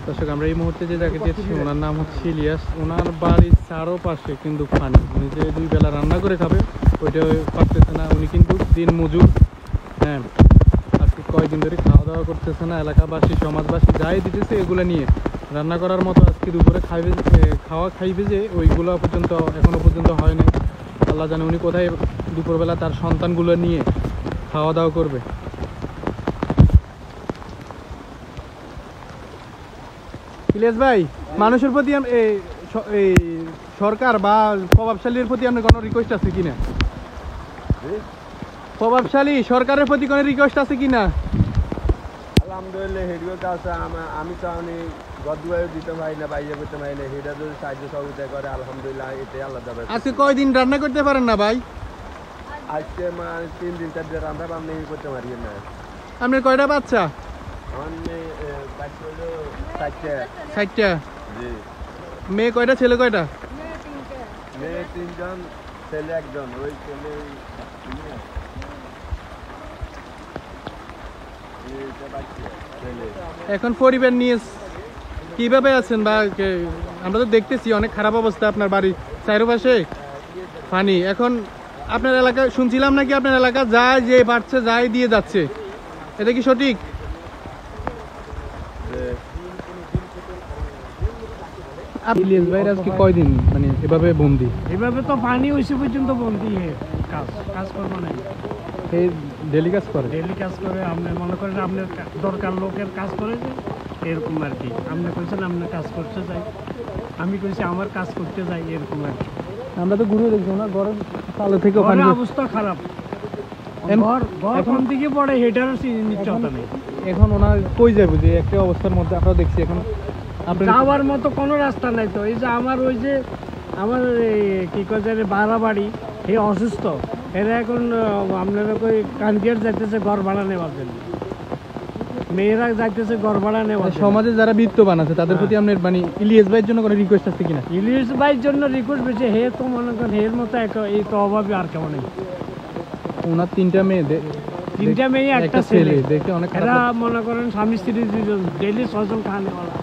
দর্শক আমরা এই মুহূর্তে যে যাকে দেখছি ওনার নাম হচ্ছে ইলিয়াস। ওনার বাড়ির চারপাশে কিন্তু পানি, উনি যে 2 বেলা রান্না করে খাবে ওইটা পারতেছে না। উনি কিন্তু দিন মজুর, হ্যাঁ, আজকে কয়েকদিন ধরে খাওয়া দাওয়া করতেছে না। এলাকাবাসী সমাজবাসী যাই দিতেছে এগুলো নিয়ে রান্না করার মতো আজকে দুপুরে খাইবে যে ওইগুলো পর্যন্ত এখনো পর্যন্ত হয় নাই। আল্লাহ জানে উনি কোথায় দুপুরবেলা তার সন্তানগুলো নিয়ে খাওয়া দাওয়া করবে। ইলিয়াস ভাই, মানুষের প্রতি এই সরকার বা প্রভাবশালীর প্রতি আপনার কোনো রিকোয়েস্ট আছে কিনা? প্রভাবশালী সরকারের প্রতি কোনো রিকোয়েস্ট আছে কিনা? আলহামদুলিল্লাহ হেডিও আছে। আমি তো গদুয়ায় দিতে পারি না, বাইরে করতে পারি না, হেডা যদি সাহায্য সহযোগিতা করে আলহামদুলিল্লাহ এটাই আল্লাহ যাবে। আজকে কয়দিন রান্না করতে পারেন না ভাই? আজকে 3 দিন 4 দিন রান্না বান্না করতে পারি না। আপনার কয়টা বাচ্চা? আমার মেয়ে বাচ্চা হলো 60টা। জি। মেয়ে কয়টা, ছেলে কয়টা? মেয়ে 3 জন, ছেলে 1 জন। ওই ছেলে এখন পরিবার নিয়ে কিভাবে আছেন? বা আমরা তো দেখতেছি অনেক খারাপ অবস্থা আপনার বাড়ির চারপাশে পানি। এখন আপনার এলাকায় শুনছিলাম নাকি আপনার এলাকা যায় যে বাড়ছে যায় দিয়ে যাচ্ছে, এটা কি সঠিক? ইলিয়াস ভাই আজকে কয়দিন মানে এভাবে বন্দি? এভাবে তো পানি হয়েছে পর্যন্ত বন্দি। কাজ করবো না, এই ডেলি কাজ করে, ডেলি কাজ করে। আপনি মনে করেন আপনার দরকার লোকের কাজ করে যে এরকম আর কি। আপনি কইছেন আপনার কাজ করতে যাই, আমি কইছি আমার কাজ করতে যাই, এরকম আর কি। আমরা তো ঘুরে দেখছি না ঘরের তালে থেকে অবস্থা খারাপ। ঘর কোন দিকে পড়ে হেটার নিশ্চয়তা নেই। এখন ওনার কই যাবে যে একটা অবস্থার মধ্যে আমরা দেখছি এখন যাওয়ার মতো কোনো রাস্তা নাই। তো এই যে আমার ওই যে আমার কি কয় ভাড়া বাড়ি, হে অসুস্থ, এরা এখন আপনারা কই কানকিয়ার যাইতেছে ঘর ভাড়া নেওয়ার জন্য, মেয়েরা যাইতেছে ঘর ভাড়া নেওয়ার। সমাজে যারা বিত্তবান আছে তাদের প্রতি আপনার মানে ইলিয়াস ভাইয়ের জন্য কোনো রিকোয়েস্ট আছে কিনা? ইলিয়াস ভাইয়ের জন্য রিকোয়েস্ট বেশি। হে তো মনে করেন হের মতো এই তো অভাবে আর কেমন নেই। ওনার 3টা মেয়ে, 3টা মেয়ে একটা ছেলে, দেখে অনেক এরা মনে করেন স্বামী স্ত্রী 2 জন, ডেলি 6 জন খাওয়া নেওয়ালা।